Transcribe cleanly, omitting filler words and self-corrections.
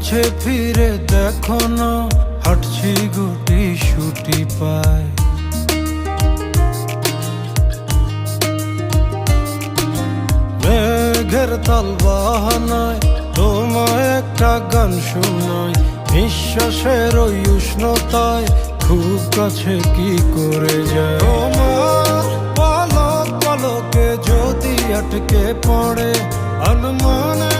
পিছে ফিরে দেখো না, হাঁটছি গুটি সুটি পায়। মেঘের তাল বাহানায় তোমায় একটা গান শোনাই, নিঃশ্বাসের ওই উষ্ণতায় খুব কাছে কি করে যায়। তোমার পলক পলকে যদি আটকে পড়ে আলমানে